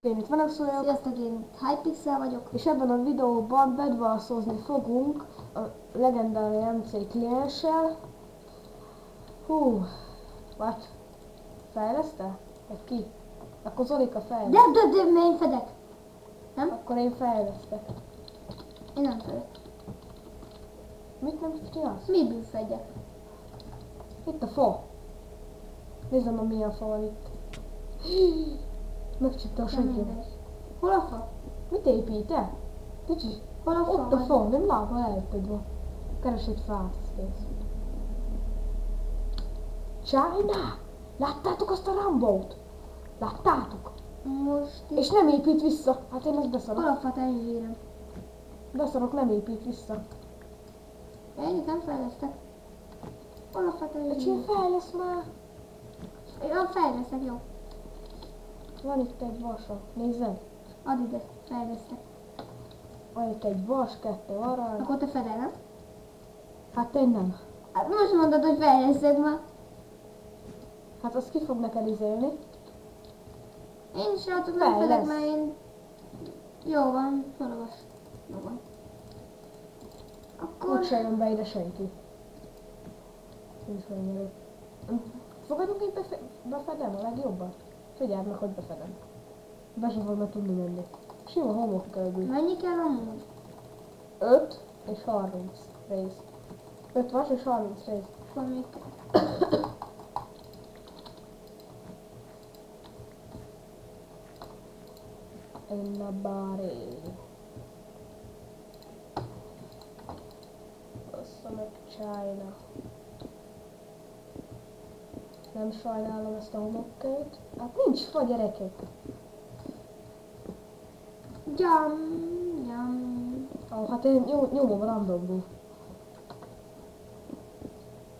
Én itt Venex vagyok, Sziasztok, én Hypixel vagyok. és ebben a videóban bedvarszozni fogunk a legendári MC klienssel. Hú, what? Fejleszte? Vagy ki? Akkor Zolika fejleszt. De, én fedek. Nem? Akkor én fejlesztek. Én nem fedek. Mit nem csinálsz? Miből fedek? Itt a fa. Nézzem, a milyen fa van itt. Megcsípte a Nem seggem. mindegy. Hol a fa? Mit épít-e? Kicsi. Hol a fa? Ott a fa, nem látom, eljötted van. Keres egy fát, az kész. China! Láttátok azt a Rambót? Láttátok? Most És itt. nem épít vissza. Hát én ezt Hol beszarok. a fa, testvérem? Beszarok, nem épít vissza. Én nem fejlesztek. Hol a fa, Öcsém, testvérem? fejlesz már. Én fejlesztek, jó. Van itt egy vasa. Nézzed. Add ide, fejlesztek. Van itt egy vas, 2 arany. Akkor te fedel, nem? Hát én nem. Hát most mondod, hogy fejlesztek már. Hát az ki fog neked izélni? Én srácok nem Fejlesz. fedek, mert én... Jó van, szorgos. Jó van. Akkor... Úgyse jön be ide senki. Nincs megnyerő. Fogadjunk egy befedem a legjobban? Figyeld meg, hogy befedem. Be sem fognak tudni menni. Sima homokkörül. Mennyi kell amúgy? 5 és 30 rész. 5 vas és 30 rész. Akkor még kell. In a body. Bassza meg China. Nem sajnálom ezt a homokkört. Hát nincs fa, gyerekek. Jam. Hát én nyomom randomból.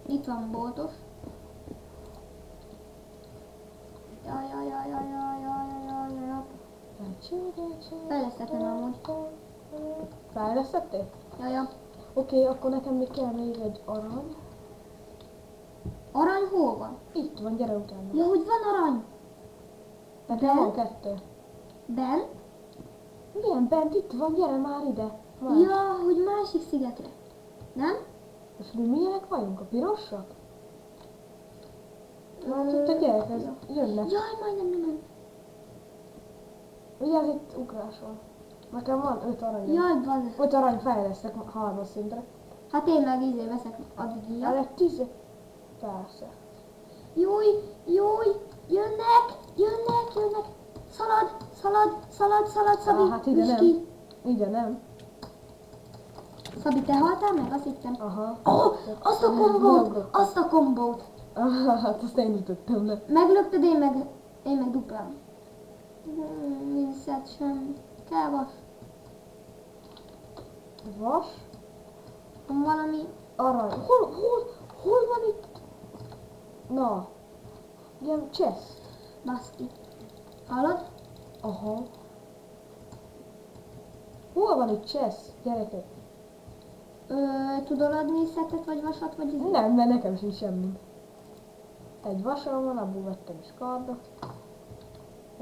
Itt van boltos. Jaj. Fejlesztettem amúgy. Fejlesztettél? Jaja. Oké, akkor nekem még kell még egy arany. Arany hol van? Itt van, gyere utána. Ja, hogy van arany? Nekem Ben? van 2. Ben? Milyen bent? Itt van, gyere már ide. Már. Ja, hogy másik szigetre. Nem? És mi milyenek vagyunk? A pirosak? Hát itt a gyerek, ez jönnek. Jaj, majdnem nem. Ugye ez itt ugrás van. Nekem van 5 arany. Jaj, van. 5 arany fejlesztek 3 szintre. Hát én meg veszek addig Ja. ilyet. Egy 10. Persze. Júj, jönnek. Szalad, Szabi. Hát ide üss nem. ki. Ide nem. Szabi, te haltál meg? Azt hittem. Aha. Oh, azt a kombót. Hát azt én ütöttem le. Meglökted, én meg duplán. Vincent sem. Kell vas. Vas. Van valami... Arany. Hol van itt? Na. Ilyen chest. Baszki. Hallod? Aha. Hol van itt chest, gyerekek? Tudod adni szettet, vagy vasat, vagy izé? Nem, mert nekem sincs semmi. Egy vasom van, abból vettem is kardot.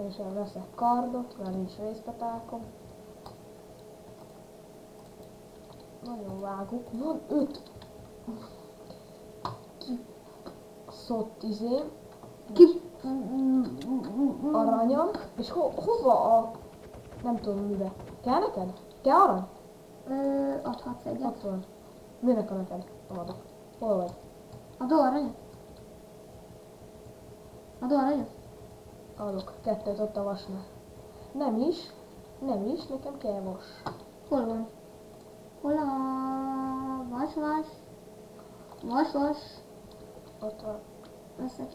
És én veszek kardot, mert nincs részpetákom. Nagyon vágok. Van 5 szott aranyam. És hova a... Nem tudom mibe. Kell neked? Kell arany? Adhatsz egyet. Ott van. Minek a neked? Adok. Hol vagy? Adó aranyat? Adok. 2 ott a vasnál. Nem is, nekem kell vas. Hol van? Hol a... Vas. Ott van. Veszek.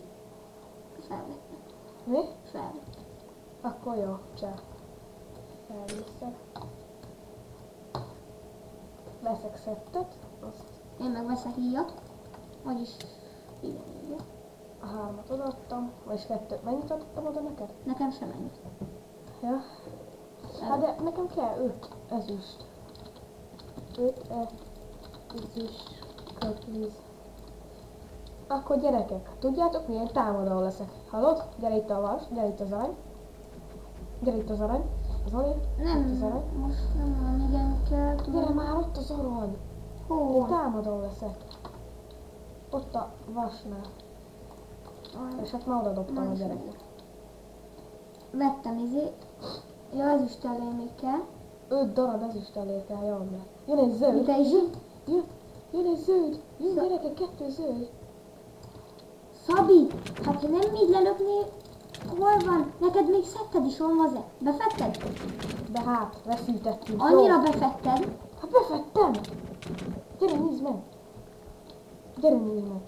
Felvettem. Mi? Felvettem. Akkor jó, csá. Elviszek. Veszek szettet, azt Én meg veszek íjat. Vagyis... Igen. a 3-at odaadtam, vagyis 2. Mennyit adtam oda neked? Nekem sem ennyi. Ja. Hát de nekem kell 5 ezüst. 5 ezüst kötvíz. Akkor gyerekek, tudjátok milyen támadó leszek? Hallod? Gyere itt a vas, gyere itt az arany. Gyere itt az arany. Zoli, Nem, itt az arany. most nem van, igen, kell, Gyere tudom. már, ott az arany. Én Hol? támadó leszek. Ott a vasnál. És hát már oda dobtam a gyereket. Vettem ja, ez is elé még kell. 5 darab ezüst elé kell, jól meg. Jön egy zöld. Ide is. Jön egy zöld. Jön gyerekek, 2 zöld. Szabi, hát ha nem így lelöknél, hol van? Neked még szedted is, hol van? Befetted? De hát, veszítettünk. Annyira Jó. befetted. Hát befettem. Gyere, nézd meg. Gyere, nézd meg.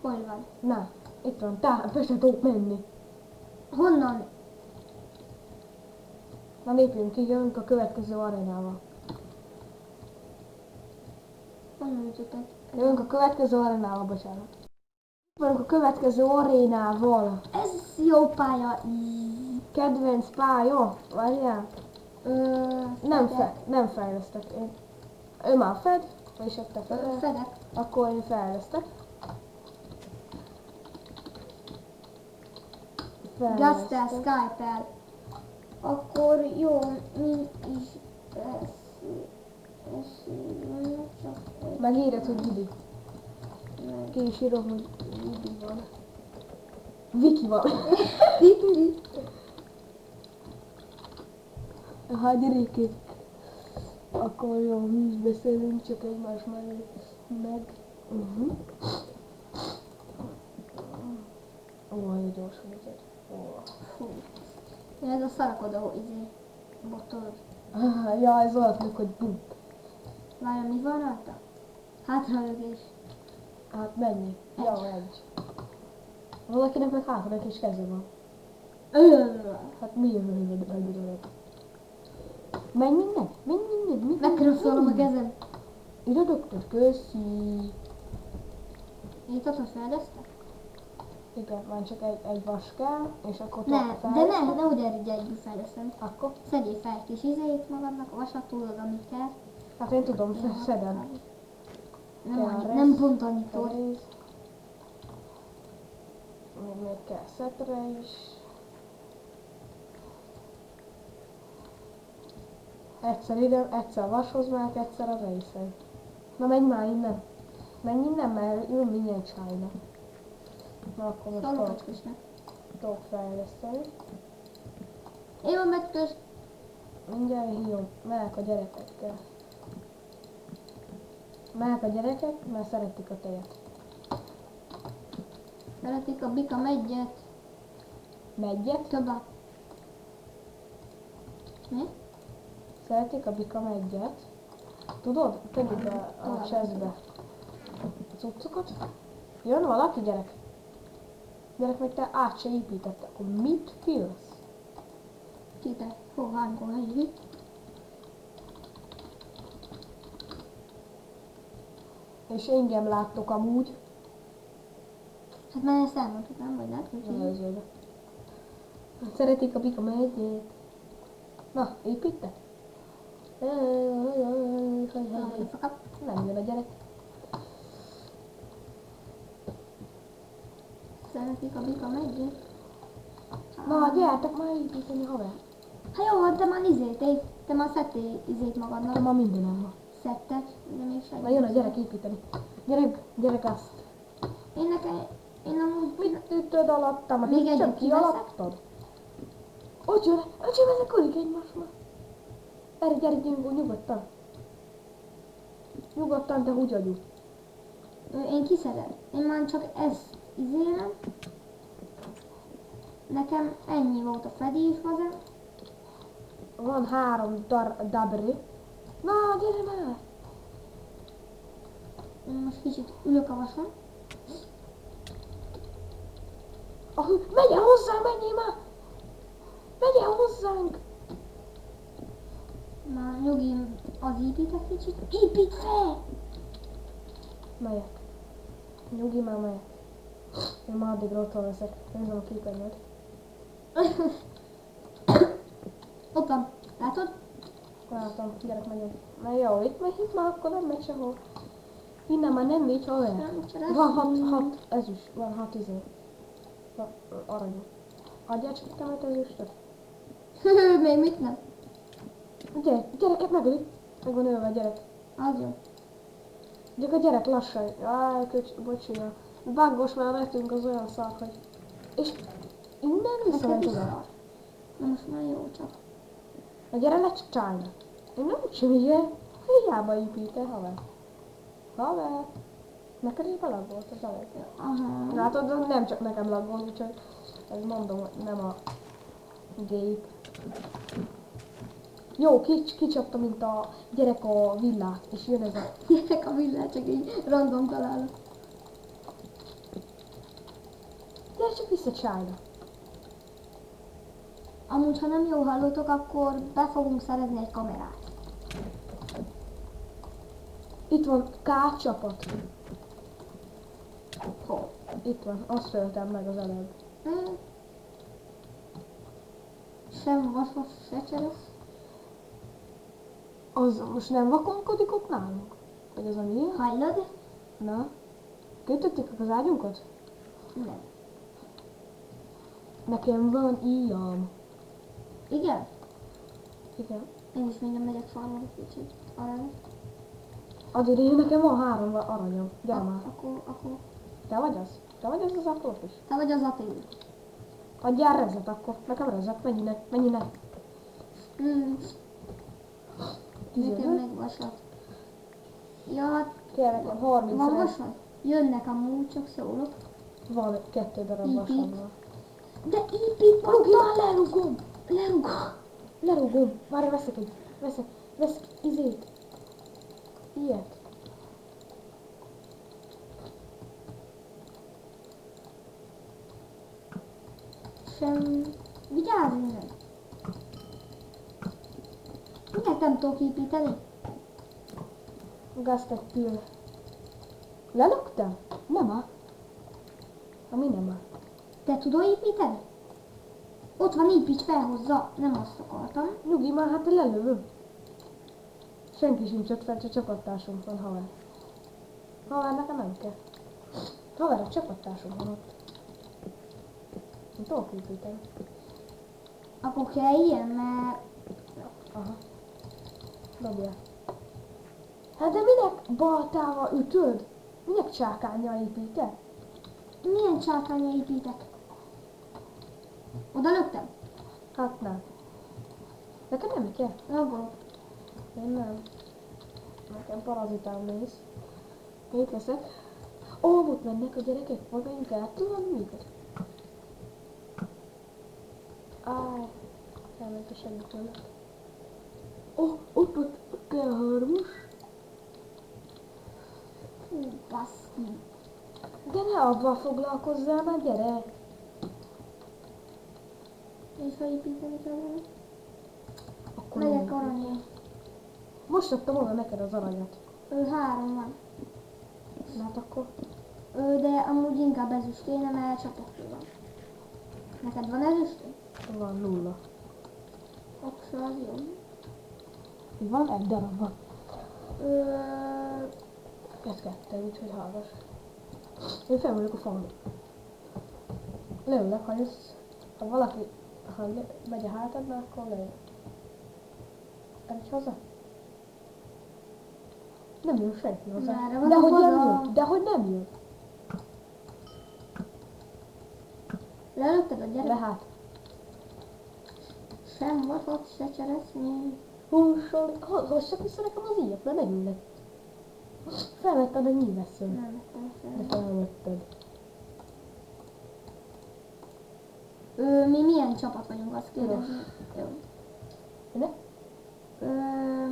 Hol van? Na, itt van, be se tudok menni. Honnan? Na lépjünk ki, jövünk a következő arénával. Honnan jutottad? Jövünk a következő arénával, bocsánat. Jövünk a következő arénával. Ez jó pálya. Kedvenc pálya, várjál. Nem fejlesztek én. Ő már fed, és ott te fedel. Fedek. Akkor én fejlesztek. Gaztel, Skype-el. Akkor jó, mi is csak Megírod, hogy Vidi. Ki is írom, hogy Vidi van. Viki van. Hát gyerekek. Akkor jó, mi is beszélünk, csak egymás mellett meg. Ó, gyors vagy. Fú. Ez a szarakodó botod. Ja, ez olyat, hogy bum. Várja, mi van rajta? Hátralögés. Hát mennyi? Ja, egy. Valakinek meg hátra is keze van. Hát mi jön, hogy megdudolod? Menj innen! Menj innen! Megkrafszolom a kezem. Ide doktad, köszi! Én tudod, fejlesztek? Igen, már csak egy vas kell, és akkor Ne, tudok de ne úgy erre egyből fejlesztem. Akkor? Szedjél fel egy kis izét magadnak, a vasat tudod, amit kell. Hát én tudom, szedem. Nem pont annyit tud. Rész. Még kell szetre is. Egyszer ide, egyszer vashoz megyek, egyszer a részen. Na menj már innen. Menj innen, mert jön mindjárt csájna. Na akkor most tudok fejleszteni. Én megköz. Mindjárt hívom, megyek a gyerekekkel. Megyek a gyerekek, mert szeretik a tejet. Szeretik a bika megyet. Meggyet? Többet. Mi? Szeretik a bika meggyet. Tudod? Tegyük be a chestbe a cuccokat. Jön valaki, gyerek? Gyerek, meg te át se építette. Akkor mit kérsz? Kite, hányból hívjuk? És engem láttok amúgy. Hát már ezt elmondtuk, nem? Vagy lehet, hogy hívjuk? Előzőbe. Szeretik a bika meggyet. Na, építte? Nem jön a gyerek. Szeretik a bika megyet. Na, gyertek már építeni, haver. Hát jó, te már te már szedtél izét magadnak. De ma mindenem van. Szedtek, de még Na jön a gyerek építeni. Gyerek azt. Én amúgy... Mit ütöd alattam? Még egyet Csak kiveszek? kialattad? Ott jön, ezek kolik egymás már. Gyere, nyugodtan. Nyugodtan, te úgy agyú. Én kiszedem. Én már csak ezt izélem. Nekem ennyi volt a fedés hozzá. Van 3 dabri. Na, gyere már! Most kicsit ülök a vason. Menjen hozzá, menjél már! Menjen hozzánk! Már nyugi, az építek kicsit. Épít fel! Megyek. Nyugi, már megyek. Én már addigra otthon leszek. Nézem a képernyőt. Ott van. Látod? Látom, gyerek, megyünk. Na jó, itt megy, itt már akkor nem megy sehol. Innen már nem megy, hol lehet? Van 6 ezüst, van 6 izé. Arany. Adjál csak itt a ezüstöt. Még mit nem? Gyerekek megölik. Meg van ölve a gyerek. Az jó. Csak a gyerek lassan. Áj, bocsia. Vágos már vettünk, az olyan szar, hogy... És innen Neked visszament is oda. szar. Na most már jó csak. A gyere lecsálna. Én nem úgy sem ugye. Hiába építe, haver. Haver. Neked is belagolt az elég. Aha. Látod, nem csak nekem lagolt, úgyhogy ezt mondom, hogy nem a gép. Jó, kicsapta, mint a gyerek a villát, és jön ez a... Gyerek a villát, csak így random találok. Gyere csak vissza csájna. Amúgy, ha nem jól hallottok, akkor be fogunk szerezni egy kamerát. Itt van K csapat. Hol? Itt van, azt öltem meg az előbb. Sem vasas, se cseresz. Az most nem vakonkodik ott nálunk? Vagy az a mi? Hallod? Na? Kötötték az ágyunkat? Nem. Nekem van íjam. Igen? Igen. Én is mindjárt megyek farmolni kicsit. Arra. Azért én nekem van 3 aranyom. Gyere már. Akkor. Te vagy az? Te vagy az az apróf is? Te vagy az Attila. Adjál rezet akkor. Nekem rezet. Mennyinek? Nekem 15? meg vasat. Ja, hát Kell nekem 30 van rezet. vasat? Jönnek amúgy, csak szólok. Van 2 darab Épít. vasammal. De épít, Rúgj már, lerúgom! lerugom. Lerúgom. Várj, veszek egy. Veszek izét. Ilyet. Sem... Vigyázz innen. Miért nem tudok építeni? Gaztettél. Lelöktem? Nem áll. Ami nem áll. Te tudod építeni? Ott van, építs felhozza. Nem azt akartam. Nyugi már, hát lelövöm. Senki sincs ott fent, csak csapattársunk van, haver. Haver, nekem nem kell. Haver, a csapattársunk van ott. Én tudok építeni. Akkor kell ilyen, mert... Aha. Dobjál. Hát de minek baltával ütöd? Minek csákánnyal építed? Milyen csákánya építek? Oda löktem? Hát nem. Neked nem kell? Lagolok. Én nem. Nekem parazitám néz. Mit veszek? Ott mennek a gyerekek, fogjunk el, tudod miket? Áj, elment a segítőnek. Ott kell a hármas. Hú, baszki. De ne avval foglalkozzál már, gyere! És ha építeni kell volna? Akkor Megyek nem. aranyért. Most adtam oda neked az aranyat. 3 van. Hát akkor De amúgy inkább ezüst kéne, mert csapattul van. Neked van ezüst? van 0. Akkor az jó. Van egy darab van. Ö, Ez 2, úgyhogy hallgass. Én fel vagyok a falon. Leülök, ha jössz. Ha valaki, megy a hátadba, akkor leül. Elmegy haza? Nem jön senki hozzá. Merre van De a hogy nem haza? jön? De hogy nem jön? Lelőtted a gyerek? De hát. Sem vasat, se cseresznyi. Húsol, hozsak vissza nekem az íjat, mert megülnek. Felvetted a nyívesszőn. Nem vettem De fel. felvetted. Mi milyen csapat vagyunk, azt kérdezni. Jó. De?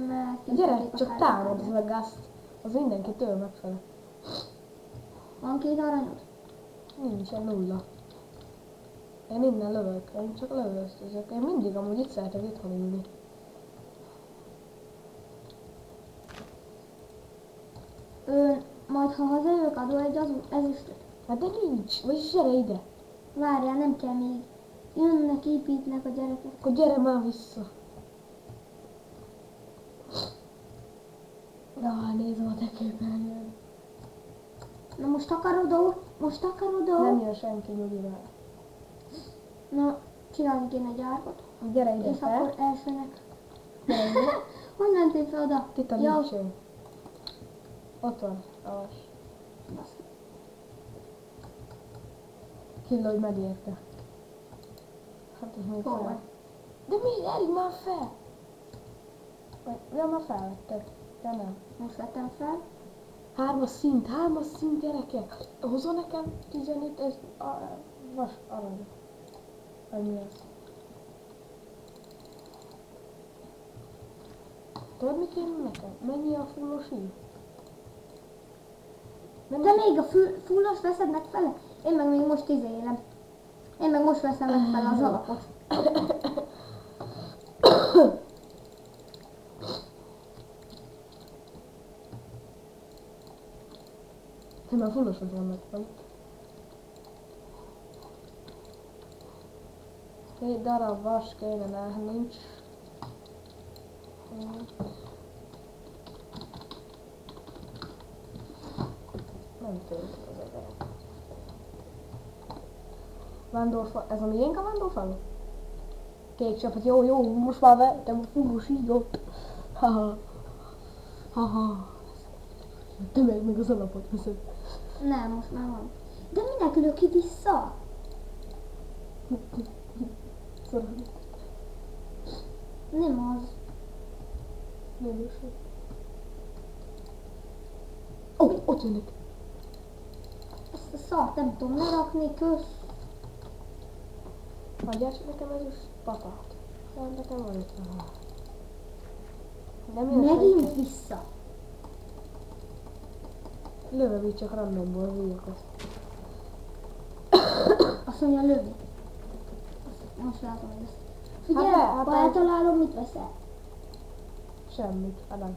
Mert Gyere, készítették a csak kártyát. támadsz meg azt. Az mindenkitől megfelel. Van 2 aranyod? Nincsen 0. Én innen lövök, én csak lövöztözök. Én mindig amúgy itt szeretek itthon ülni. Majd ha hazajövök, adó egy ezüstöt. Hát de nincs, vagyis gyere ide. Várjál, nem kell még. Jönnek, építnek a gyerekek. Akkor gyere már vissza. Na, nézd a tekében jön. Na most akarod ó? Most akarod ó? Nem jön senki nyugi már. Na, Csinálni kéne egy árkot. Gyere ide És fel. akkor elsőnek. Gyere ide. Hogy mentél fel oda? Itt a Jó. lépcső. Ott van. Alas. Basz. Hidd, hogy megérte. Hát ez még Hol fel. vagy? De még elég már fel. Ja, már felvetted. Ja nem. Most vettem fel. Hármas szint gyerekek. Hozol nekem 15 ez vas arany. Vagy mi az? Tudod mi kéne nekem? Mennyi a fullos ív? Nem De még a fullos veszed meg fele? Én meg még most élem. Én meg most veszem meg fel az alapot. Te már fullos veszem meg fel. 7 darab vas kéne, mert nincs. Nem tűnik az a gyerek. Vándorfal, ez a miénk a vándorfal? Kék csapat, jó, most már vettem a fullos ígot. Haha. Haha. Te meg az alapot veszed. Nem, most már van. De minek ülök ki vissza? Szorod. Nem az. Nem is. Ó, ott jönnek. Ezt a szart nem tudom lerakni, kösz. Hagyjál csak nekem ez is patát. Nekem van itt. Nem jön Megint senki. vissza. Lövöm így csak randomból az íjakat. Azt mondja, lövi. Most látom, hogy ezt. Figyelj, Hát ha eltalálom, mit veszel? Semmit, nem.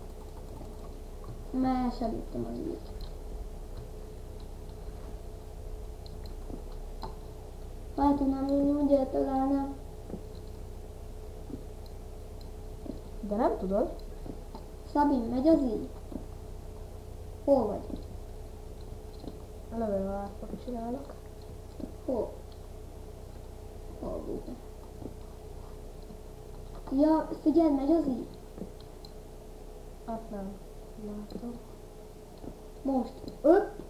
Mert elselőttem az ügyet. Ha el tudnám jönni, úgy eltalálnám. De nem tudod? Szabin, megy az így? Hol vagy? Lövővállatot csinálok. Hol? Hol volt? Ja, figyelj, megy az így? Hát nem. Látom. Most. Öp!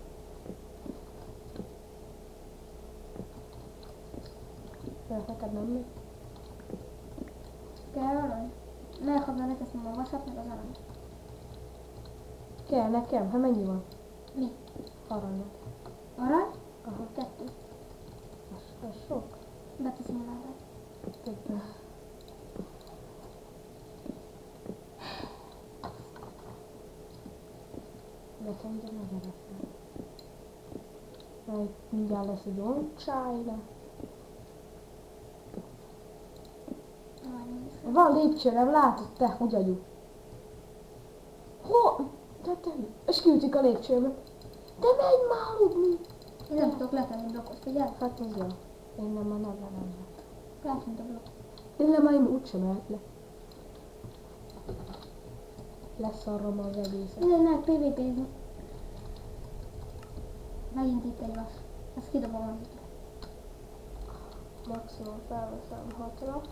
Mert neked nem megy. Kell arany? Megkapnak ezt a vasat, meg az arany. Kell nekem? Hát mennyi van? Mi? Aranyat. Arany? Aha. 2. Az sok. Beteszem a lábát. Több. Nekem de ne gyereknek. Mert mindjárt lesz egy olyan csájna. Van lépcső, nem látod te, hogy agyú? Hol? Te, esküvtük a lépcsőbe. De menj már aludni! Én nem tudok letenni blokkot, figyelj? Hát az jó. Én nem, már nem. Letent a blokk. Én nem, már én úgysem mehet le. Leszarrom az egészet. Ide meg PvP-zni. Megint itt egy vas. Ezt kidobom az itt. Maximum felveszem 6-ra.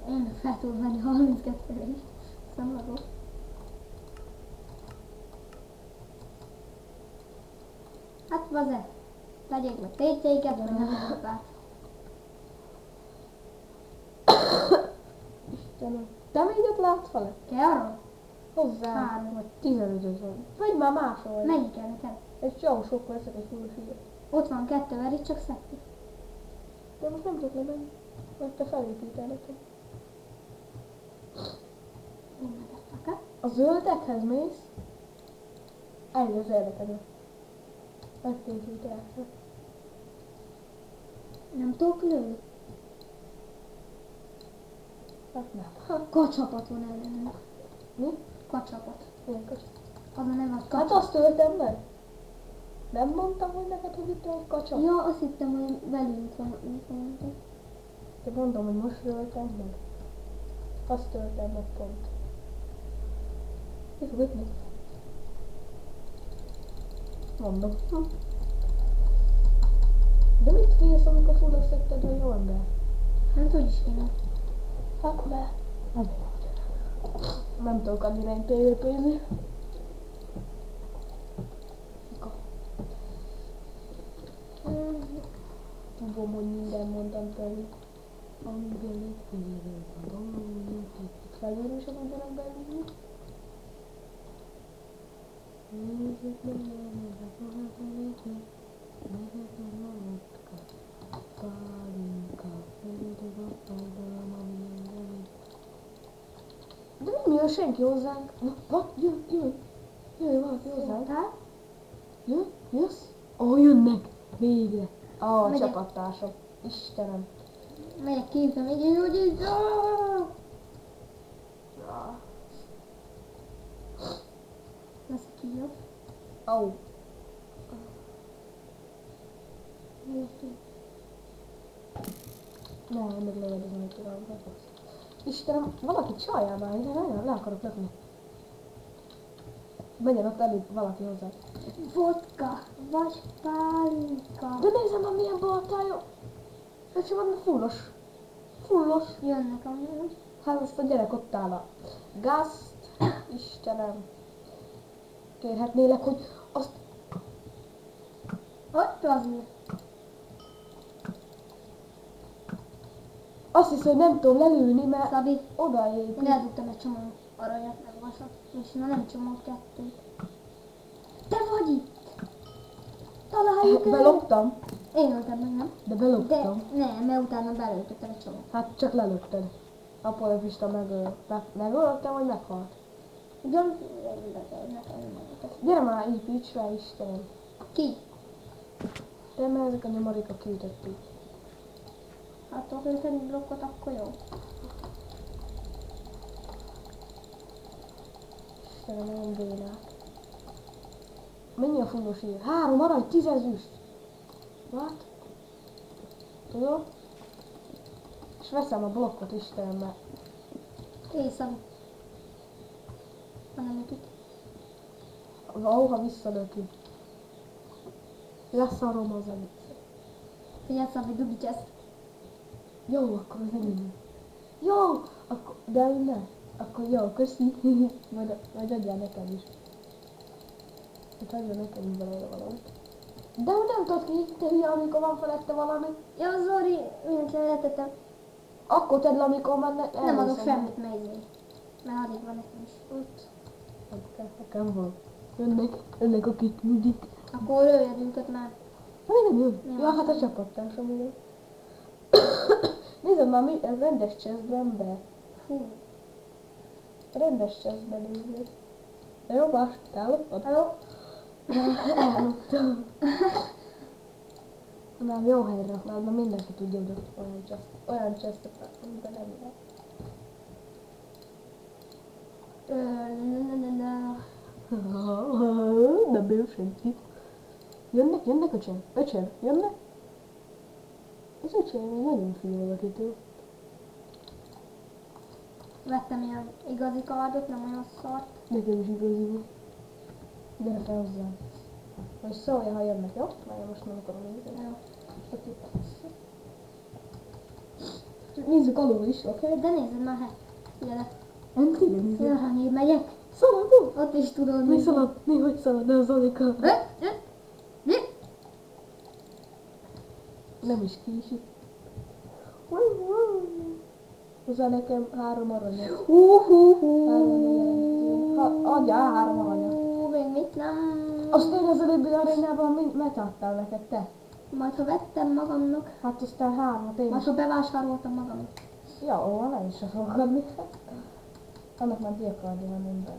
Én meg fel tudok venni 32-re is. Szomorú. Hát vaze. Tegyék meg tétjeiket, vagy nem tudok át. Istenem. Te még ott látsz fele? Kell arról? Hozzá. 3. Vagy 15 van. Vagy már máshol. Mennyi kell neked? Egy jó sokkal leszek egy fullos ívet. Ott van 2 verit, csak szedti. De most nem tudok lemenni. Majd te felépítel nekem. Én motherfucker. A zöldekhez mész? Ennyi az érdekedő. Megtépítel. Nem tudok lőni. Hát nem. Ha. Kacsapat van ellenünk. Mi? Kacsapat. Milyen kacsa? Az a neve az Hát kacsapat. azt töltem meg. Nem mondtam, hogy neked, hogy itt van egy kacsa? Ja, azt hittem, hogy velünk van. Mikor mondtad. De mondom, hogy most töltem meg. Azt töltem meg pont. Mi fog ütni? Mondom. De mit félsz, amikor fullra szedted a jó ember? Hát úgy is kéne. Hát le. Nem tudok annyira én PvP-zni. Tudom, hogy minden mondtam belül. Amiben lépőről van, felülősen tudjanak belülni. Nézzük meg, de nem jön senki hozzánk. Jöjj valaki hozzánk. Szóltál? Jössz? Jönnek. Végre. A Megyek. csapattársak. Istenem. Megyek képzem, így, hogy így. Lesz ki jó. Au. Nem, meg levedezni tudom. Istenem, valaki csaljál már, én nagyon le akarok lökni. Menjen ott előbb valaki hozzá. Vodka, vagy pálinka. De nézem már milyen baltályok. Öcsém, van fullos. Fullos. Jönnek amúgy. Hát azt a gyerek ott áll a gázt. Istenem. Kérhetnélek, hogy azt... Ott azért. Azt hiszem, hogy nem tudom lelőni, mert Szabi, odaépít. én eldugtam egy csomó aranyat, meg vasat, és már nem csomó kettőt. Te vagy itt! Találjuk el! Beloptam, Én öltem meg, nem? de De beloptam. nem, mert utána belőttem egy csomó. Hát csak lelőtted. Apolofista megöltem, vagy meghalt. Ugyan, Gyere már, építs rá, Istenem. ki? De mert ezek a nyomorékok kiütötték. Hát tudok ülteni blokkot, akkor jó. Istenem, nagyon bénák. Mennyi a fullos ír? 3 arany, 10 ezüst. What? Tudod? És veszem a blokkot, Istenem, mert... Észem. Ha nem ütik. Ahova visszalöki. Leszarom az előtt. Figyelj, Szabi, dugíts ezt. Jó, akkor az enyém. Jó, akkor, de ne. Akkor jó, köszi. Majd adjál nekem is. Hát adjál nekem is belőle valamit. De hogy nem tudod ki, te hülye, amikor van felette valami. Jó, Zori, mindent lehetettem. Akkor tedd le, amikor már ne... Nem adok semmit, mert izé. Mert alig van nekem is. Ott. Nekem van. Jönnek a kik mindig. Akkor lőjed őket már. Ha még nem jön. Nem Ja, hát a azt csapattársam jön. Nézd már, mi, ez rendes chestben be. Fú. Rendes chestben nézni. De jó, más, te ellottad? Hello? Elloptam. Nem, jó helyre raknád, mert mindenki tudja, hogy ott olyan chestet rakunk, de nem lehet. Nem bír senki. Jönnek öcsém? Öcsém, jönnek? Az öcsém még nagyon fél valakitől. Vettem ilyen igazi kardot, nem olyan szart. Nekem is igazi van. Gyere fel hozzám. Vagy szólja, ha jönnek, jó? Már én most nem akarom nézni. Jó. Csak itt. Nézzük alul is, oké? De nézzed már, hát. Figyelj, Nem tényleg nézzük. én megyek. Szaladó! Ott is tudod. Mi szalad? Mi hogy szalad? Nem Zolika. Nem is késik. Hozzá nekem 3 aranyat. 3 aranyat. Adjál 3 aranyat. Még mit nem. Azt én az előbbi arénában mit adtál neked te? Majd ha vettem magamnak, Hát aztán 3-at én majd is. ha bevásároltam magamnak. Ja, ó, nem is fogok adni. Annak már diakardja van minden.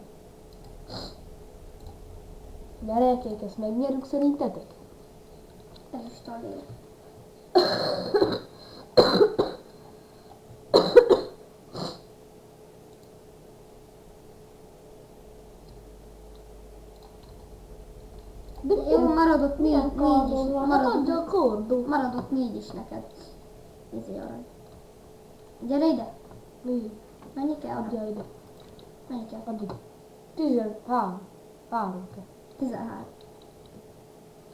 Gyerekek, ezt megnyerjük szerintetek? Ez is talán. De Jó, maradott milyen négy is. kardon van? Hát adja a kordot. Maradott 4 is neked. Izé arany. Gyere ide. Mi? Mennyi kell? Adja ide. Mennyi kell? Adj ide. 13. 3 kell. 13.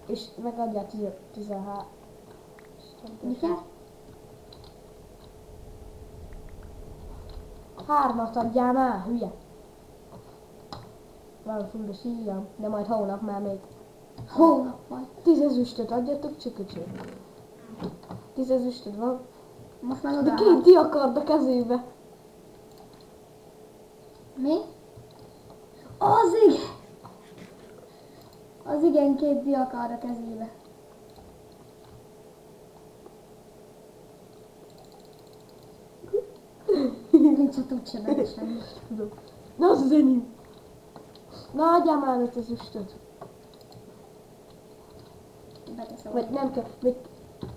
És megadjál 13. Mi kell? 3-at adjál már, hülye. Van fúl a síjam, de majd holnap már még. Hónap van. 10 ezüstöt adjatok, csököcsök. 10 ezüstöd van. Most már De oda 2 diakard a kezébe. Mi? Az igen! Az igen, 2 diakár a kezébe. Nincs a tudja semmi. Tudom. Na, az az enyém. Na, adjál már 5 ezüstöt. Beteszem. Vagy nem kell, vagy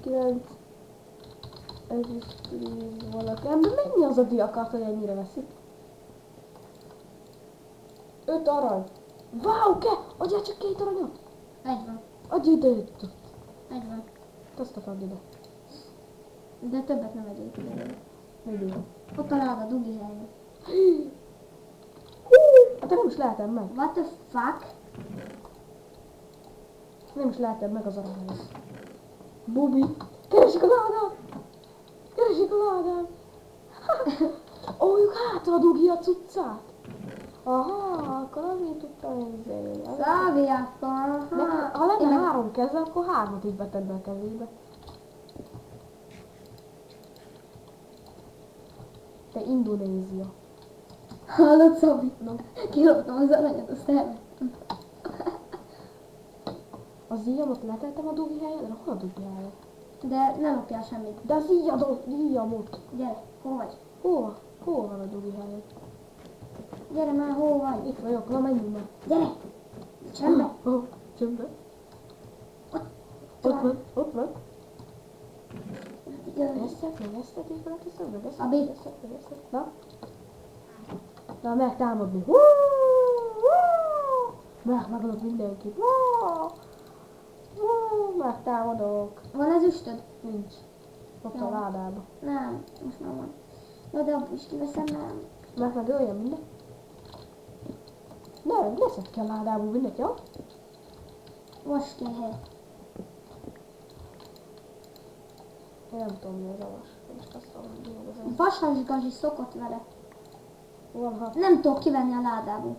9 ezüst, 10 valaki. De mennyi az a diakard, hogy ennyire veszik? 5 arany. Wow, adjál csak 2 aranyat. Egy van. Adj ide 5. Egy van. Azt add ide. De többet nem egyék. Ide. Ott a láda, dugi helyen. Hát nem is lehetem meg. What the fuck? Nem is lehetem meg az aranyat. Bubi. Keresik a ládát. Keresik a ládát. Ó, ők hátradug ki a cuccát. Aha, akkor azért tudtam ezzel. Száviákkal. Ha lenne 3 keze, akkor 3-at is betett be a kezébe. Te Indonézia. Hallod, Szabi? No. Kiloptam az aranyat, azt elvettem. Az íjamot letettem a dugi helyedre? Hol a dugi helyed? De nem lopjál semmit. De az íjamot. Gyere, hol vagy? Hol van a dugi helyed? Gyere már, hol vagy? Itt vagyok, na menjünk már. Gyere! Csendben! Csöndben. Ott van. Vesztek, Abi. Na? Na, meg támadni. Megölök mindenkit. Megtámadok. Van ezüstöd? Nincs. Ott Jó. a ládába. Nem, most már van. Jó, de abból is kiveszem, nem. Megöljem mindenki. Nem, leszed ki a ládából mindent, jó? Most kell hely. Én nem tudom, mi az a vas. Most azt mondom, mi az a Vasasgazsi szokott vele. Van, ha... Nem tudok kivenni a ládából.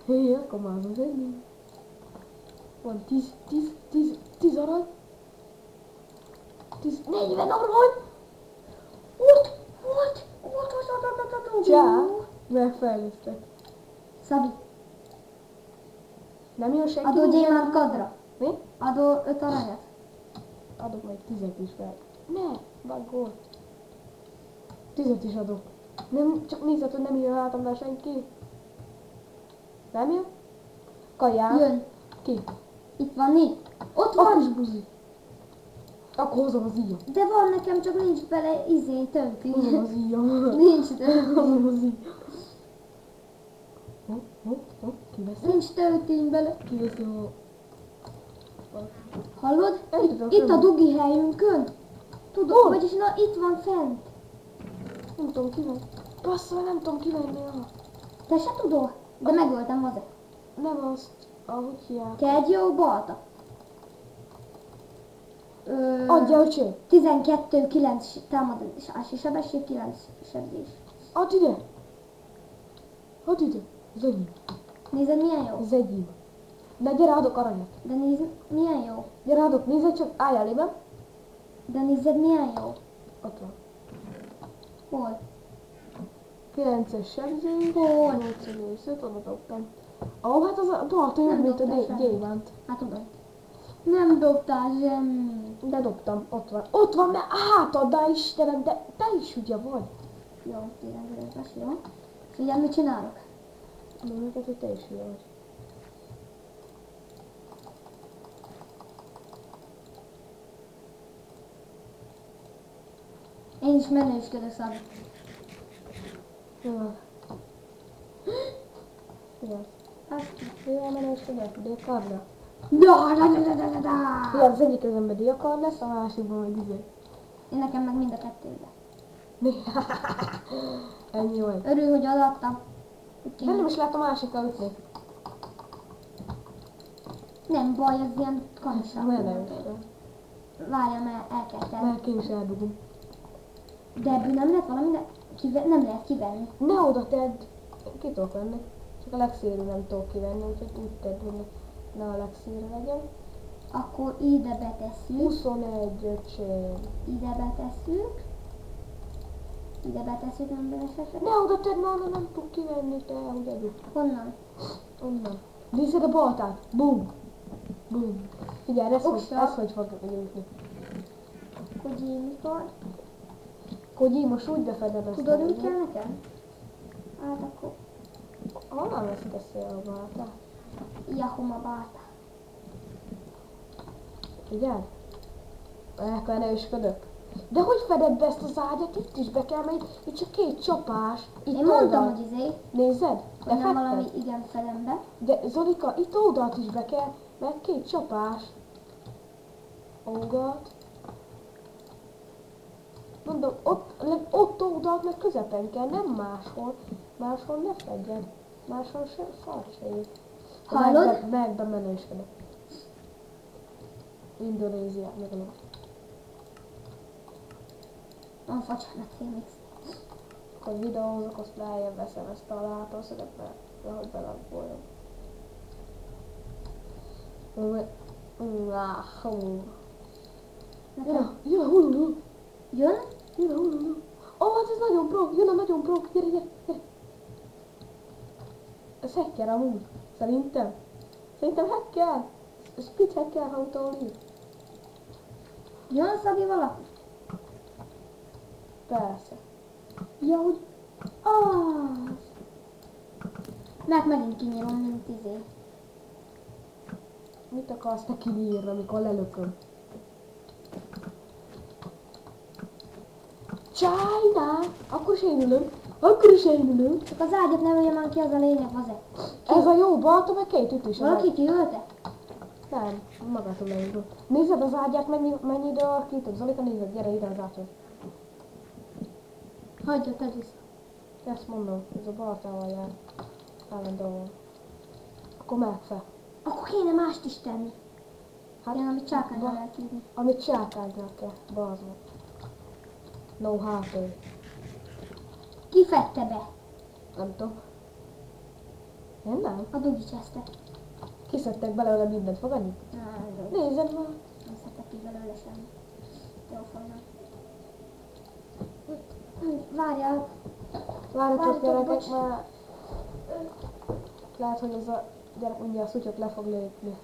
Hé, akkor már az ennyi. Van 10 arany. 40 arany! Ott! Csá! Megfejlesztek. Szabi, Nem jön senki? adó gyémánt kadra. Mi? Adó 5 aranyat. Adok majd 10 is fel. Ne, baggol. 10 is adok. Nem, csak nézed, hogy nem jön hátamnál senki. Nem jön? Kaján. Jön. Ki? Itt van, négy. Ott Ott van. is buzi. Akkor hozom az íjam. De van nekem, csak nincs bele tölti. Hozom az íjam. Nincs tölti. Hozom az íjam. Kiveszem? Nincs töltény bele. Kiveszem Hallod? Nem tudom, Itt a nem. dugi helyünkön. Tudod, Hol? vagyis na itt van fent. Nem tudom kivenni. Bassza, nem tudom kivenni. Te se tudod? De megöltem hozzá. Nem azt, ahogy hiány. Kegyó balta. Adja, öcsém. 12, 9 támadási sebesség, 9 sebzés. Add ide. Add ide. Az enyém. Nézed milyen jó? Az enyém. De gyere, adok aranyat. De nézd milyen jó? Gyere, adok. Nézd csak, állj elében. De nézed milyen jó? Ott van. Hol? 9-es sebzés. Hol? 8-5, oda dobtam. Ó, hát az a tartó jobb, Nem mint a dobtál semmit. gyémánt. Hát tudom. Nem dobtál semmit. De dobtam, ott van. Ott van, mert átaddá, Istenem, de te is hülye vagy. Jó, 19-es, jó. Figyelj, mit csinálok? Mondom neked, hogy te is hülye vagy. Én is menősködök, Szabi. Jó. Figyelj. Azt. Mivel menősködök? Diakarda. Da. Figyelj, az egyik kezemben diakard lesz, a másikban meg izé. Én nekem meg mind a kettőben. Ennyi vagy. Örül, hogy adattam. De nem is lehet a másikkal ütni. Nem baj, az ilyen Nem kancsán. menősködök. Várjál, mert elkezdtem. Mert én is eldugom. De ebből nem lehet valami, nem lehet kivenni. Ne oda tedd. Ki tudok venni. Csak a legszélű nem tudok kivenni, úgyhogy úgy tedd, hogy ne a legszélű legyen. Akkor ide betesszük. 21 öcsém. Ide betesszük. Ide betesszük, nem belesetek. Ne oda tedd, mert onnan nem tud kivenni, te hogy adjuk. Honnan? Onnan. Nézed a baltát. Bum. Bum. Figyelj, ez Oksa. hogy fog jutni. Kogyi, mikor? Kogyi, most úgy befeded ezt. Tudod, mi kell nekem? Hát akkor Honnan vesztesz el a baltát? Yahoma báta. Figyelj. Ekkor ne üsködök. De hogy feded be ezt az ágyat? Itt is be kell menni. Itt csak 2 csapás. Itt Én mondtam, oldalt. hogy izé, Nézed? De hogy nem valami fedted. igen felembe. De Zolika, itt oldalt is be kell, mert 2 csapás. Oldalt. Mondom, ott oldalt meg közepen kell, nem máshol. Máshol ne fedjed. Máshol se szar se ég. Hallod? Megbe menősködök. Indonézia, megalom. Van facsánat Phoenix. Akkor videózok, azt lejjebb veszem ezt a látószöget, mert nehogy belagoljon. Nekem Jön a hululú! jön? Jön a hululú! Ó, hát ez nagyon pro! Jön a nagyon pro! Gyere, gyere, gyere! Ez hacker amúgy. Szerintem. Szerintem hacker! Split hacker, ha utolír. Jön Szabi valaki? Persze. Ja, hogy az. Mert megint kinyírom, mint izé. Mit akarsz te kinyírni, amikor lelököm? China! Akkor is én ülöm. Akkor is én ülöm. Csak az ágyat ne ölje már ki, az a lényeg, vaze. Ez a jó balta, meg 2 ütős. Valaki kiölte? Nem, magától leíró. Nézed az ágyát, mennyi idő alatt kiütött? Zolika, nézed, gyere ide az ágyat. Hagyja, tedd vissza. Ezt mondom, ez a baltával jár. Állandóan. Akkor meg fel. Akkor kéne mást is tenni. Hát, Ilyen, amit csákányra lehet írni. amit csákánynak kell, bazd meg. No hától. Ki fette be? Nem tudom. Én nem. A Dugi cseszte. Kiszedtek belőle mindent, fogadni? Nem Nézed már. szedtek ki belőle semmi. Jó fajna. Várjál. Várjatok gyerekek, bocs. már lehet, hogy ez a gyerek mindjárt a szutyot le fog lépni.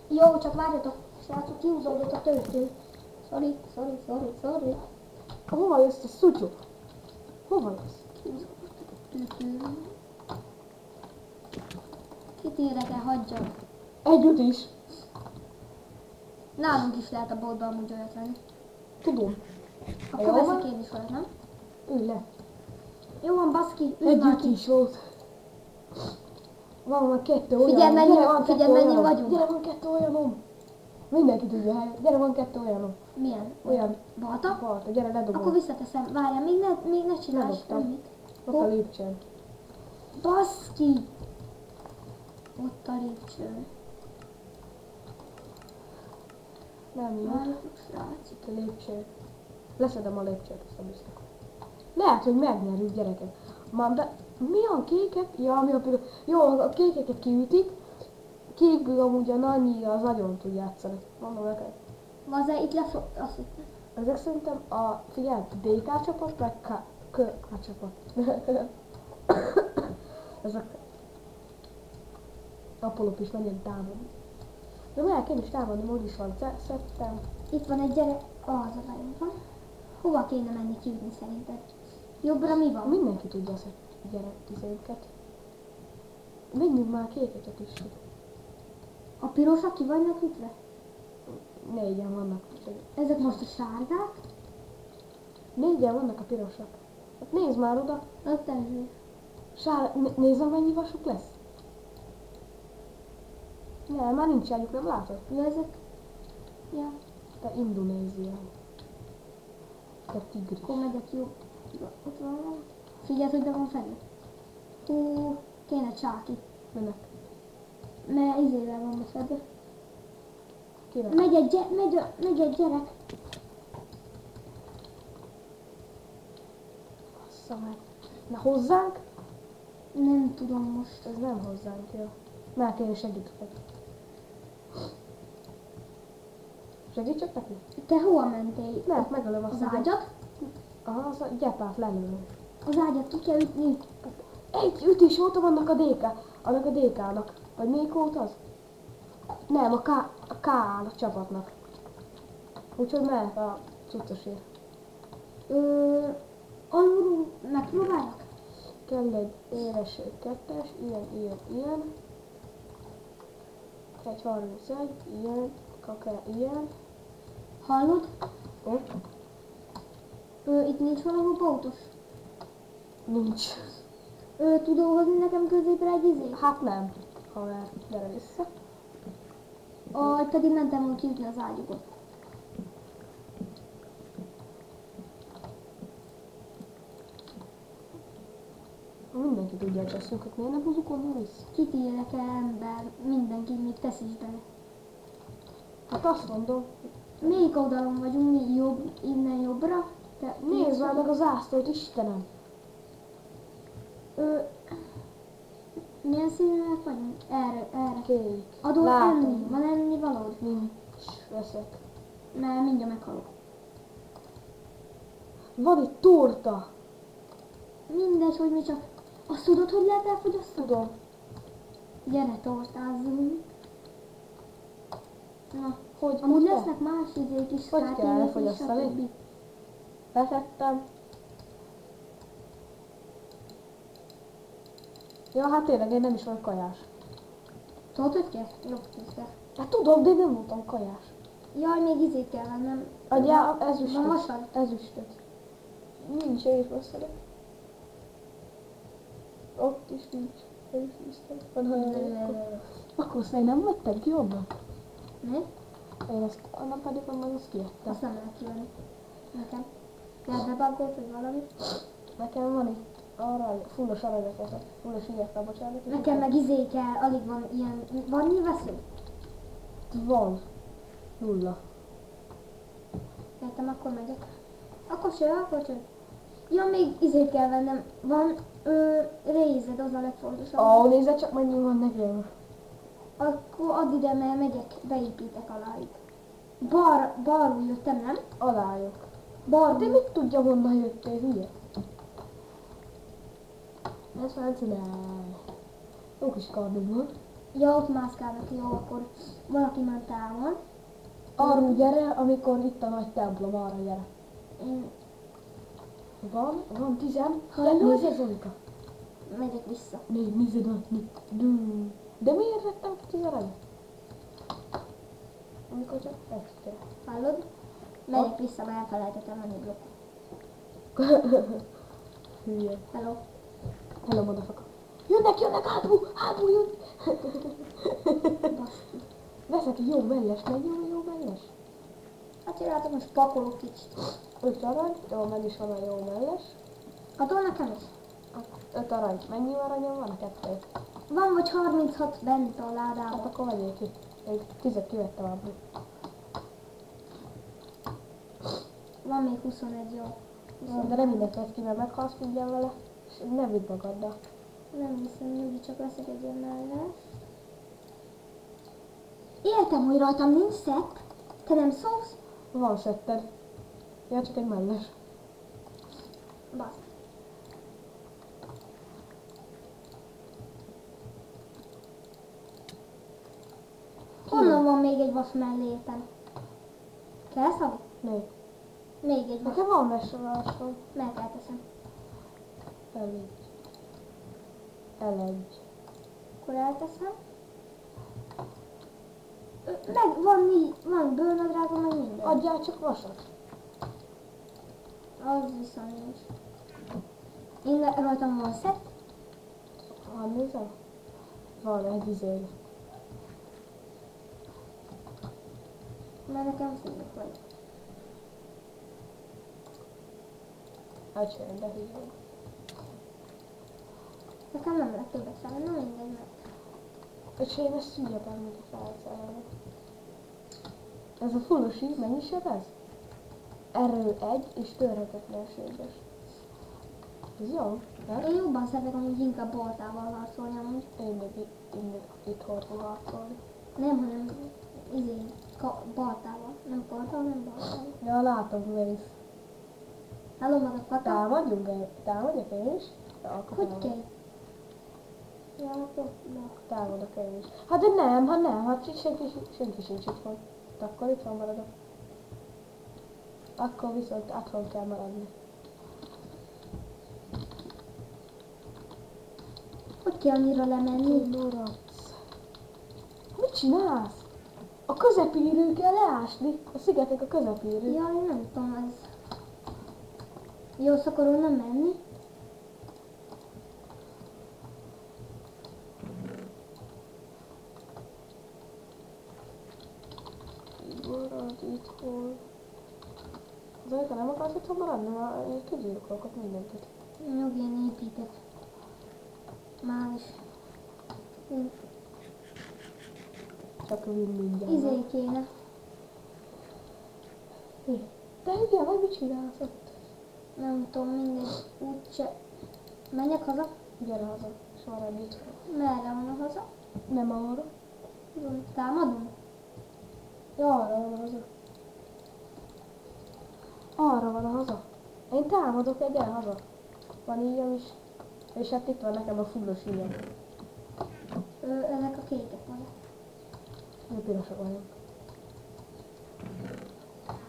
Jó, csak várjatok. Srácok, kihúzódott a töltő. Sorry. Hova jössz a szutyó? Hova jössz? Kihúzódott a töltő. Kit érdekel, hagyjam. Együtt is. Nálunk is lehet a boltban amúgy olyat venni. Tudom. Akkor Jó veszek van. én is olyat, nem? Ülj le. Jó van, baszki, ülj már Együtt ki. is volt. Van már 2 olyan. Figyelj, mennyi- Gyere, van figyelj, 2 mennyi olyanom. vagyunk. Gyere, van 2 olyanom. Mindenki tudja, hogy gyere, van 2 olyanom. Milyen? Olyan. Balta? Balta, gyere, Akkor ledobom. visszateszem. Várjál, még ne csinálj Ledobtam. semmit. Ott a lépcsőn. Baszki! Ott a lépcső. Nem jó. Várjatok, srác. Itt a lépcső. Leszedem a lépcsőt, azt a biztos. Lehet, hogy megnyerjük, gyerekek. Már be... Mi a kékek? Ja, mi a piros. Jó, a kékeket kiütik. Kékből amúgy a Nanyi az nagyon tud játszani. Mondom neked. Vaze, itt lesz azt itt. Ezek szerintem a, figyelj, DK csapat, meg K csapat. Ezek Apollók is menjen támadni. De meg én is támadni, mód is van. Szedtem. Itt van egy gyerek. Az a bajunk van. Hova kéne menni kiütni szerinted? Jobbra mi van? Mindenki tudja ezt a gyerek Menjünk már kékeket is. A pirosak ki vannak ütve? 4-en vannak. Ezek most a sárgák? 4-en vannak a pirosak. Hát nézd már oda. Ott elő. Nézd meg, mennyi vasuk lesz. Nem, már nincs elég, nem látod? Mi ezek? Ja, Te Indonézia. Te tigris. akkor megyek jobb. Ott van. Figyeld, hogy be van fedve. Hú, kéne csáki. Mennek. Mert izével van befedve. Kire? Megy egy gyerek. Bassza meg. Na hozzánk? Nem tudom most. Ez nem hozzánk, jó. Mert én segítek. Segítsek neki? Te hova mentél? Mert megölöm azt Az a ágyat? Aha, az a gyepát lelőm. Az ágyat ki kell ütni. Egy ütés óta vannak annak a DK-nak. Vagy melyik volt az? Nem, a K-nak csapatnak. Úgyhogy mehet a cuccosért. Alulról megpróbálok? Kell egy éles kettes, ilyen. Egy 31, ilyen, kake, ilyen. Hallod? Ott, Itt nincs valahol bautos. nincs. Tudod hozni nekem középre egy izét? Hát nem, haver, gyere vissza. Pedig mentem volna kiütni az ágyukat. Mindenki tudja a cseszünket, miért nem húzzuk onnan vissza? Kit érek el ember, mindenki még tesz is bele. Hát azt mondom, Melyik oldalon vagyunk mi? Jobb, innen jobbra? Te nézd már meg az ászlót, Istenem! Milyen színűek vagyunk? Erre. Kék. Adol Látom. enni? Van enni valód? Nincs, veszek. Mert mindjárt meghalok. Van itt torta! Mindegy, hogy mi csak... Azt tudod, hogy lehet elfogyasztani? Tudom. Gyere, tortázzunk. Na, Hogy amúgy kell? lesznek más izék is, Hogy kell kártyáink is, elfogyasztani? stb. Letettem. Ja, hát tényleg, én nem is vagyok kajás. Tudod, hogy kell? Jobb tízre. Hát tudom, de én nem voltam kajás. Jaj, még izét kell vennem. Adjál Van ezüstöt. vasad? Ezüstöt. Nincs, én is beszélek. Ott is nincs. Én is biztos. Van, ha akkor azt nem vettem ki onnan. Mi? Én ezt, annak pedig onnan azt kiettem. Azt nem lehet kivenni. Nekem. Kell bebagolt, vagy valami. Nekem van itt arra, fullos aranyat, fullos ilyet, bocsánat. Nekem meg izé kell, alig van ilyen... Van nyilvesző? Van. 0. Értem, akkor megyek. Akkor cső. Ja, még izét kell vennem. Van rézed, az a legfontosabb. Ó, nézd csak mennyi van nekem. Akkor add ide, mert megyek, beépítek aláig. Balról jöttem, nem? Alájuk. Balról. De mit tudja, honnan jöttél, hülye? Ez franciáj. Jó kis kardom van. Ja, ott mászkálnak, jó, akkor valaki már távol. Arról gyere, amikor itt a nagy templom, arra gyere. Én Van 10. Hallod? Nézd, Zolika. megyek vissza. Nézd, de miért vettem ki 10 aranyat? Amikor csak extra. Hallod? Megyek vissza, mert elfelejtettem venni blokkot. Hülye. Hello. Hello, motherfucker. Jönnek, hátul jön. Baszki. Veszek egy jó melles, meg jó melles. Hát csináltam, most pakolok kicsit. 5 arany, jó, meg is van a jó melles. Adol nekem is? 5 arany. Mennyi aranyom van? 2. Van vagy 36 bent a Hát ládában. akkor vegyél ki. Én 10-et kivettem abból. Van még 21, jó. De nem mindent vesz ki, mert meghalsz mindjárt vele. És ne vidd magaddal. Nem hiszem, nyugi, csak veszek egy ilyen mellett. Értem, hogy rajtam nincs szett. Te nem szólsz? Van szetted. Ja, csak egy melles. Baszd. Honnan van még egy vas melléten? Kell, Szabi? Még. Még egy vas. Nekem van messolásom. Mert elteszem. Elegy. Akkor elteszem. Meg van bőrnadrága, meg minden. Adjál csak vasat. Az viszont nincs. Rajtam van szett. Van, nézem? Van egy izé. Mert nekem szívük vagy. Öcsém, de hülye. Nekem nem lett többet fel, na mindegy, mert... Öcsém, ez hülye bármit a felszállni. Ez a fullosi, mennyi seb ez? Erő 1 és törhetetlenséges. Ez jó, nem? Én jobban szeretek amúgy inkább baltával harcolni amúgy. Én meg itt hordul harcolni. Nem, hanem baltával. Nem karddal, nem baltával. Ja, látom, Grace. Hello, motherfucker. Támadjak én is? Ja, akkor Hogy támad. kell? Ja, akkor Támadok én is. Hát de nem, hát senki sincs itt van. Akkor itt van maradok. Akkor viszont otthon kell maradni. hogy kell annyira lemenni? Lorac. Mit csinálsz? A közepéről kell leásni. A szigetek a közepéről. Ja, én nem tudom, ez... Jó, szóval akkor onnan menni? Marad itthon. Zajka, nem akarsz itthon maradni? Már én kizsírkolok ott mindenkit. Nyugi, én építek. Már is. Csak mindjárt. Izé kéne. De igen, vagy mit csinálsz ott? Nem tudom, mindegy. Úgyse. Menjek haza? Gyere haza, és maradj itthon. Merre van a haza? Nem arra. Támadom? Ja, arra van a haza. Arra van a haza. Én támadok, gyere haza. Van íjam is. És hát itt van nekem a fullos íjam. Ezek a kékek vannak. Mi pirosak vagyok.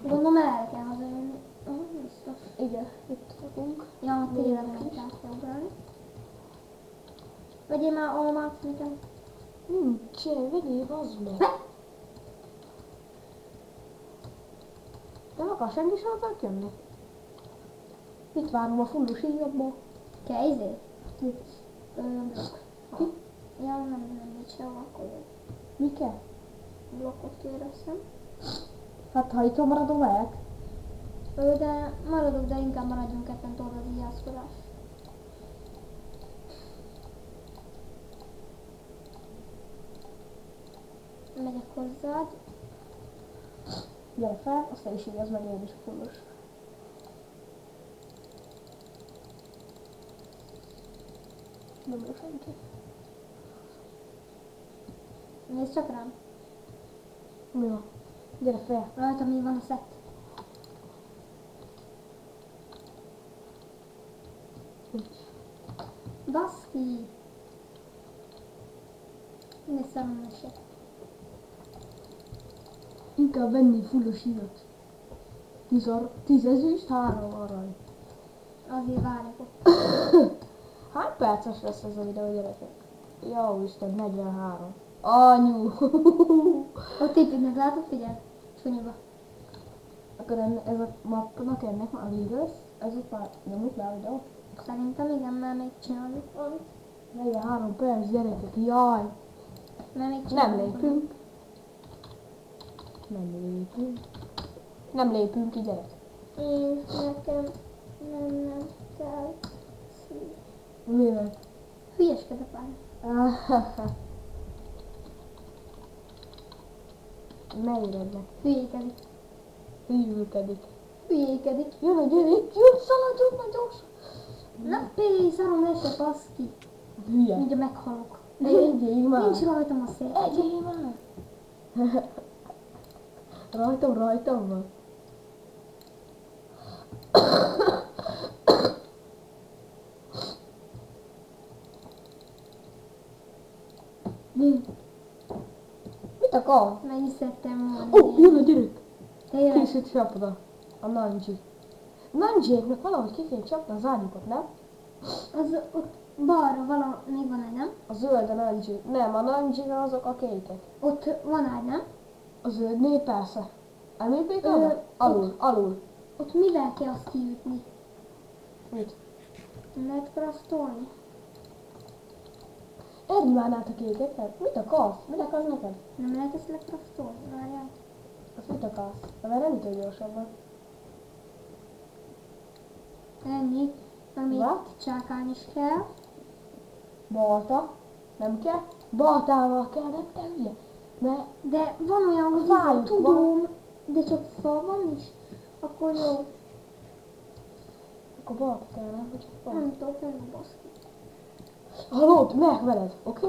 Gondolom erre kell hazajönni. Biztos. Igen, itt vagyunk. Ja, tényleg nem kell ugrálni. Vegyél már almát nekem. Nincsen, vegyél, bazd meg. Nem akar senki sem akar jönni. Itt várom a fullos íjamból. Kell izé? Blokk. Ja, nem mit sehova, akkor jön. Mi kell? Blokkot kéreszem. Hát ha itt maradom, megyek. De maradok, de inkább maradjunk ketten tőle az íjászkodás. Megyek hozzád. Gyere fel, aztán is igaz, meg én is a fullos. Nem jó senki. Nézd csak rám. Mi van? Gyere fel. Rajta mi van a szett. Baszki! Nézd szarom eset. Inkább venni fullos íjat. 10 ezüst, 3 arany. Azért várjuk ott. Hány perces lesz ez a videó, gyerekek? Jó Isten, 43. Anyu! Ott építnek, látod? Figyelj! Sunyiba. Akkor ez a mapnak ennek már vége lesz? Ez ott már nyomjuk le a videót? Szerintem igen, mert még csináljuk valamit. 43 perc, gyerekek, jaj! Mert még Nem csináljuk lépünk. Nem lépünk ki, gyerek. Én nekem nem kell szív. Mivel? Hülyeskedek már. Ne éred meg. Hülyékedik. Hűlkedik. Hülyékedik. Jön a gyerek, jön, szaladjon már gyorsan. Na, péj, szarom lesz a baszki. Hülye. Mindjárt meghalok. Egyél már. Nincs rajtam a szél. Egyél már. Rajtam van. Mit akar? Meg is szerettem Ó, jön a gyerek. Tényleg? Készít csapda. A Nanji. Nanjiéknak valahogy ki kell csapni az ágyukat, nem? Az ott balra valahol még van egy, nem? A zöld a Nanji. Nem, a Nanji azok a kékek. Ott van egy, nem? A zöldnél persze. Említék Ö, oda? Alul. Ott mivel kell azt kiütni? Mit? Nem lehet craftolni? Erről már át a kékeket? Mit akarsz? Mit akarsz neked? Nem lehet ezt lecraftolni? Várjál. Azt mit akarsz? De már nem ütő gyorsabban. Ennyi. Meg még What? csákány is kell. Balta. Nem kell? Baltával kell, nem te hülye. Mert De van olyan, hogy Fájuk tudom, De csak fa van is? Akkor jó. Akkor balta kell, nem? Hogy csak balta. Nem tudok, nem baszki. Hallod, megyek veled, oké?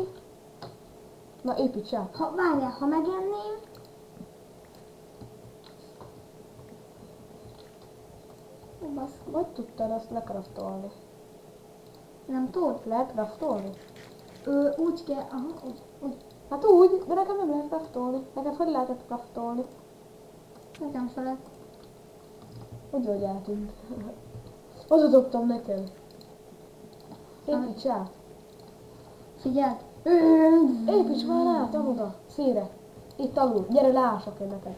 Na építs át. Ha, várjál, ha megenném, ó, baszki. Hogy tudtad azt lekraftolni? Nem tudod? Lehet kraftolni? Úgy kell, aha, úgy. Hát úgy, de nekem nem lehet kraftolni. Neked hogy lehetett kraftolni? Nekem se lett. Úgy vagy eltűnt. Oda dobtam neked. Építs át. Figyeld. Építs már át, amoda. Szére. Itt alul. Gyere, leások én neked.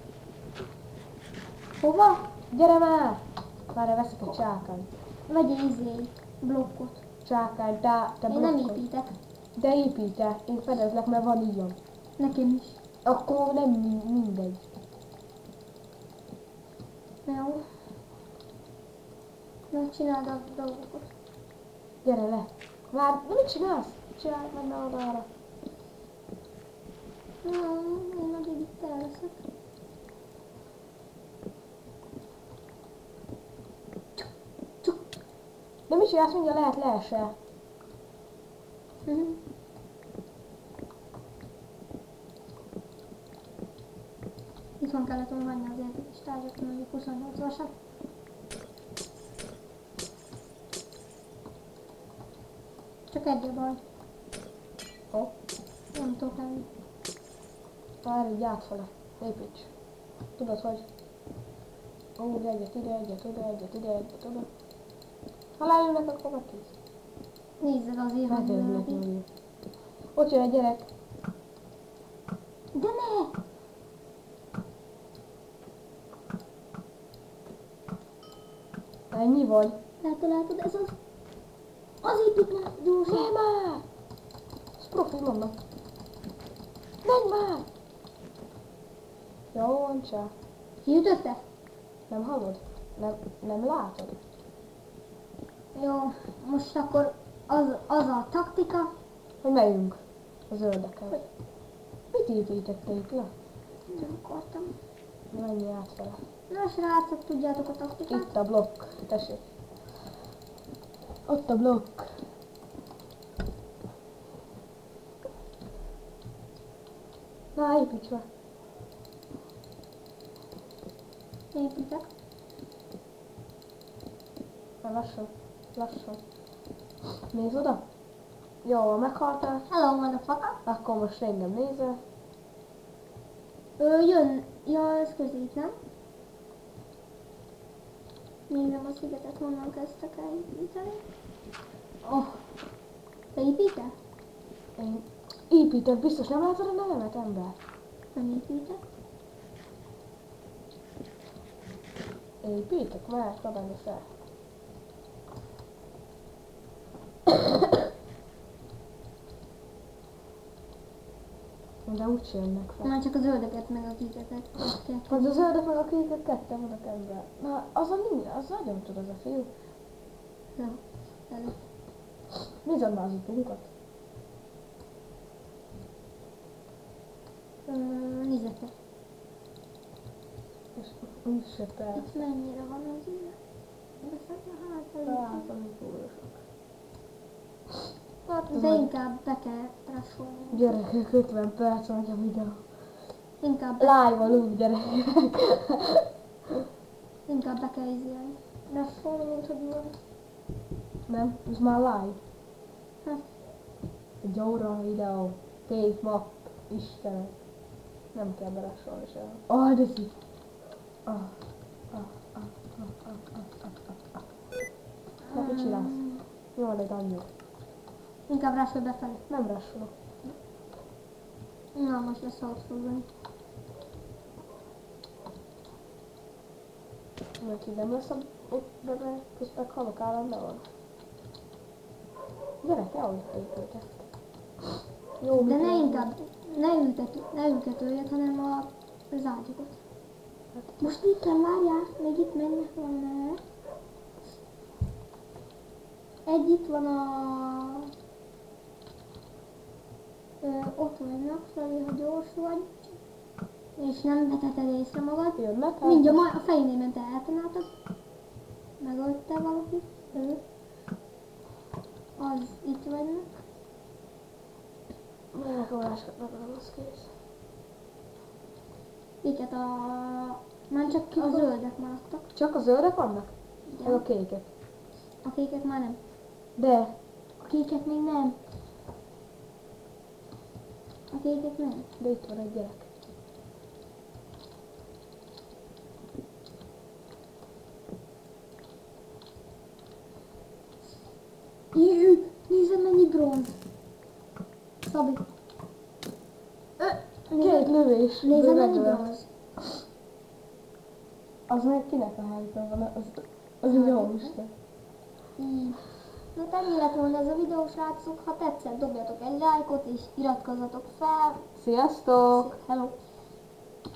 Hova? Gyere már! Várj, veszek egy csákányt. Vegyél blokkot. Csákány, te Én nem blokkolj. építek. De építe, én fedezlek, mert van ilyen. Nekem is. Akkor nem mindegy. Jó. Na, csináld a dolgokat. Gyere le. Várj, de mit csinálsz? Csinálj meg ne arra. Én addig itt el leszek. De mit csinálsz, mindjárt lehet leesel. Itthon kellett volna hagyni az ilyen kis tárgyak, mondjuk 28-asat. Csak egy a baj. Ó, Nem tudok lenni. várj, így átfele. Építs. Tudod, hogy? Ó, egyet ide, egyet ide, egyet ide, egyet oda. Ha lejönnek, akkor meg kész. Nézzed azért, hogy Megérülök működik. mondjuk. Ott jön egy gyerek. De ne! Ennyi vagy. Látod, ez az... Az épít már gyorsan. Menj már! Ez profi mondom. Menj már! Jó van, csá. Kiütötte? Nem hallod? Nem látod? Jó, most akkor az a taktika, Hogy megyünk a zöldekkel. Mit építettél itt le? nem akartam. Menj átfele. Na srácok, tudjátok a taktikát? Itt a blokk, tessék. Ott a blokk. Na, építs be. Építek. Na, lassan. Lassan. Nézd oda. Jó, meghaltál. Hello, motherfucker. Akkor most engem nézel. Jön, ja, ez közép, nem? Még nem a szigetet, honnan kezdtek el építeni. Oh, te építek? Én építek, biztos nem látod a nevemet, ember? Nem építek. Építek, mert szabadni fel. De úgy jönnek fel. Már csak a zöldeket meg a kékeket. Az a zöldek meg a kékek ketten vannak ember. Na, az a minden, az nagyon tud az a fiú. Jó, elő. Nézd már az utunkat. Nézzétek. És úgy se fel. Itt mennyire van az ilyen? Beszedve hát elég. Találtam túl sok. Hát, de inkább be kell rassolni. Gyerekek, 50 perc megy a videó. Inkább, Live alul, gyerekek. inkább be kell izélni. Rassolni, mint hogy van. Nem, ez már live. Hát, Egy óra videó. 2 map. Istenem. Nem kell berasolni sem. Oh, de szép. Na, mit csinálsz? Mi van egy annyit? inkább rassol befelé. Nem rasolok. Na, most lesz ott fogni. Mert így nem lesz a ott benne, közben halok állandóan. Gyerek, ahogy épített. Jó, De mit ne mondod? inkább, ne őket öljed, hanem az ágyakat. Most itt kell, várjál, még itt mennek vannak. Egy itt van ott vannak, Feli, ha gyors vagy. És nem veteted észre magad. Jönnek? Mindjárt majd a fejénél ment eltaláltad. Megölte valaki. Az itt vannak. Mennek a másoknak, az kész. Éket a... Már csak a zöldek maradtak. Csak a zöldek vannak? Igen. Meg a kékek. A kékek már nem. De, A kékek még nem. A kékek nem. de itt van egy gyerek. Jű, nézd mennyi bronz. Szabi, Két lövés. nézd mennyi Bővegölt. bronz. Az meg kinek a hájton van? Az jó Isten. Így. Na ennyi lett volna ez a videó, srácok. Ha tetszett, dobjatok egy lájkot és iratkozzatok fel. Sziasztok! Hello!